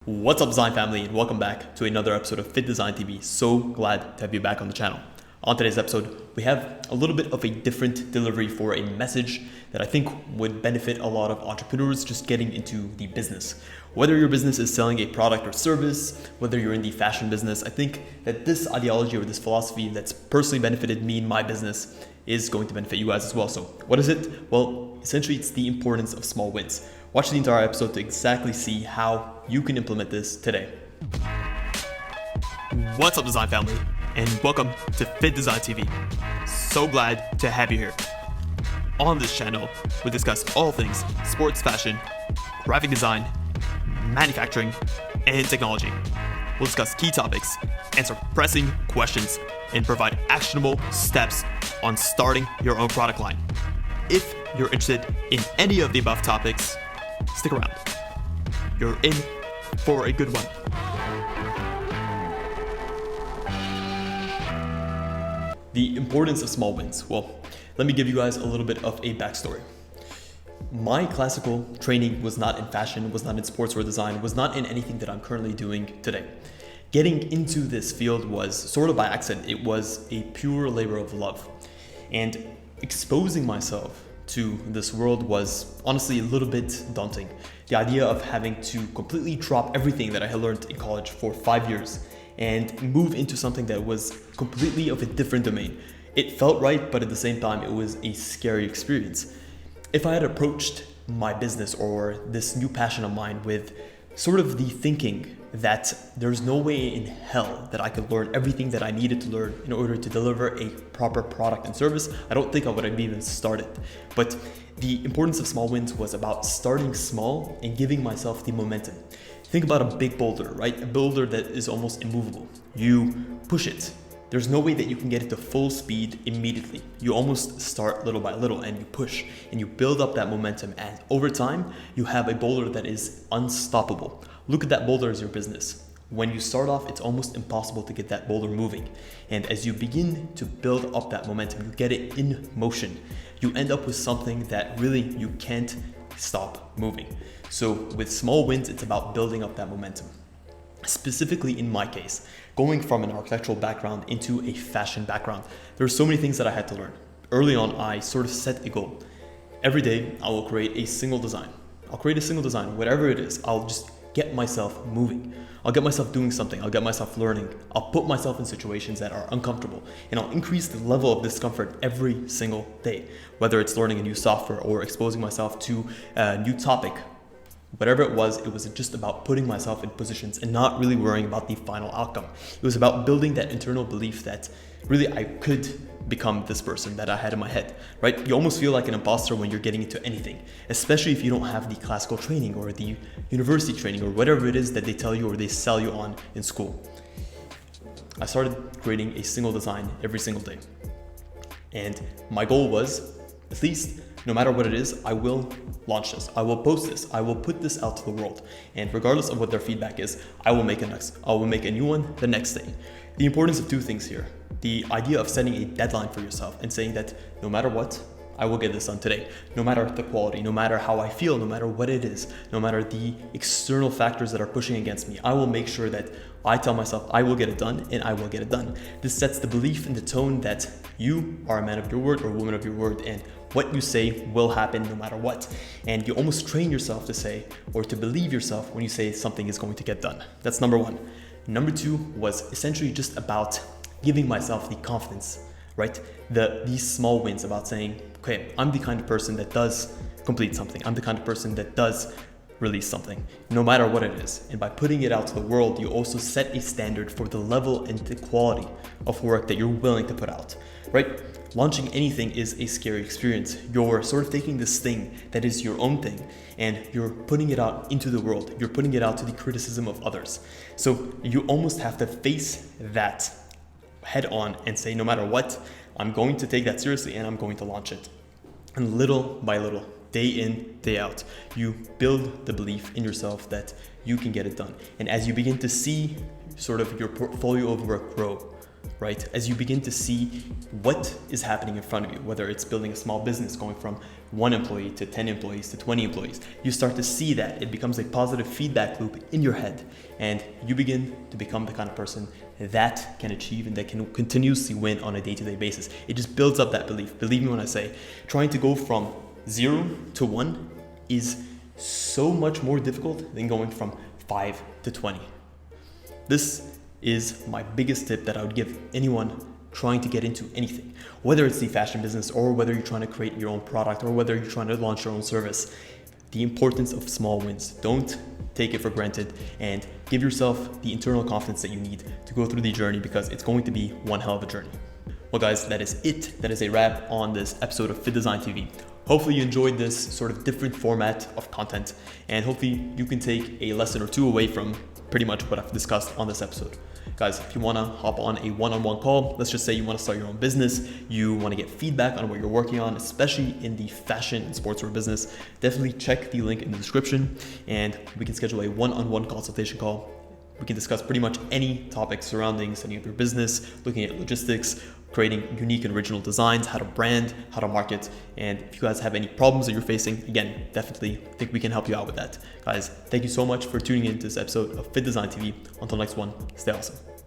What's up, design family, and welcome back to another episode of Fittdesign TV. So glad to have you back on the channel. On today's episode, we have a little bit of a different delivery for a message that I think would benefit a lot of entrepreneurs just getting into the business. Whether your business is selling a product or service, whether you're in the fashion business, I think that this ideology or this philosophy that's personally benefited me in my business is going to benefit you guys as well. So what is it? Well, essentially it's the importance of small wins. Watch the entire episode to exactly see how you can implement this today. What's up, design family, and welcome to Fittdesign TV. So glad to have you here. On this channel, we discuss all things sports fashion, graphic design, manufacturing, and technology. We'll discuss key topics, answer pressing questions, and provide actionable steps on starting your own product line. If you're interested in any of the above topics, stick around. You're in for a good one. The importance of small wins. Well, let me give you guys a little bit of a backstory. My classical training was not in fashion, was not in sports or design, was not in anything that I'm currently doing today. Getting into this field was sort of by accident. It was a pure labor of love. And exposing myself to this world was honestly a little bit daunting. The idea of having to completely drop everything that I had learned in college for 5 years and move into something that was completely of a different domain. It felt right, but at the same time, it was a scary experience. If I had approached my business or this new passion of mine with sort of the thinking that there's no way in hell that I could learn everything that I needed to learn in order to deliver a proper product and service, I don't think I would have even started. But the importance of small wins was about starting small and giving myself the momentum. Think about a big boulder, right? A boulder that is almost immovable. You push it. There's no way that you can get it to full speed immediately. You almost start little by little and you push and you build up that momentum, and over time you have a boulder that is unstoppable. Look at that boulder as your business. When you start off, it's almost impossible to get that boulder moving. And as you begin to build up that momentum, you get it in motion. You end up with something that really you can't stop moving. So with small wins, it's about building up that momentum. Specifically in my case, going from an architectural background into a fashion background, there are so many things that I had to learn. Early on, I sort of set a goal. Every day, I will create a single design. I'll create a single design, whatever it is. I'll just get myself moving. I'll get myself doing something. I'll get myself learning. I'll put myself in situations that are uncomfortable, and I'll increase the level of discomfort every single day, whether it's learning a new software or exposing myself to a new topic. Whatever it was just about putting myself in positions and not really worrying about the final outcome. It was about building that internal belief that really I could become this person that I had in my head, right? You almost feel like an imposter when you're getting into anything, especially if you don't have the classical training or the university training or whatever it is that they tell you or they sell you on in school. I started creating a single design every single day. And my goal was, at least no matter what it is, I will launch this. I will post this. I will put this out to the world. And regardless of what their feedback is, I will make a new one the next day. The importance of two things here. The idea of setting a deadline for yourself and saying that no matter what, I will get this done today. No matter the quality, no matter how I feel, no matter what it is, no matter the external factors that are pushing against me, I will make sure that I tell myself I will get it done, and I will get it done. This sets the belief and the tone that you are a man of your word or a woman of your word, and what you say will happen no matter what. And you almost train yourself to say or to believe yourself when you say something is going to get done. That's number one. Number two was essentially just about giving myself the confidence, right? These small wins about saying, okay, I'm the kind of person that does complete something. I'm the kind of person that does release something, no matter what it is. And by putting it out to the world, you also set a standard for the level and the quality of work that you're willing to put out, right? Launching anything is a scary experience. You're sort of taking this thing that is your own thing and you're putting it out into the world. You're putting it out to the criticism of others. So you almost have to face that head on and say, no matter what, I'm going to take that seriously and I'm going to launch it. And little by little, day in, day out. You build the belief in yourself that you can get it done. And as you begin to see sort of your portfolio of work grow, right? As you begin to see what is happening in front of you, whether it's building a small business going from 1 employee to 10 employees to 20 employees, you start to see that it becomes a positive feedback loop in your head, and you begin to become the kind of person that can achieve and that can continuously win on a day-to-day basis. It just builds up that belief. Believe me when I say, trying to go from 0 to 1 is so much more difficult than going from 5 to 20. This is my biggest tip that I would give anyone trying to get into anything, whether it's the fashion business or whether you're trying to create your own product or whether you're trying to launch your own service. The importance of small wins. Don't take it for granted, and give yourself the internal confidence that you need to go through the journey, because it's going to be one hell of a journey. Well guys, that is it. That is a wrap on this episode of Fittdesign TV. Hopefully you enjoyed this sort of different format of content, and hopefully you can take a lesson or two away from pretty much what I've discussed on this episode. Guys, if you want to hop on a one-on-one call, let's just say you want to start your own business, you want to get feedback on what you're working on, especially in the fashion and sportswear business, definitely check the link in the description and we can schedule a one-on-one consultation call. We can discuss pretty much any topic surrounding setting up your business, looking at logistics, creating unique and original designs, how to brand, how to market. And if you guys have any problems that you're facing, again, definitely think we can help you out with that. Guys, thank you so much for tuning in to this episode of Fittdesign TV. Until next one, stay awesome.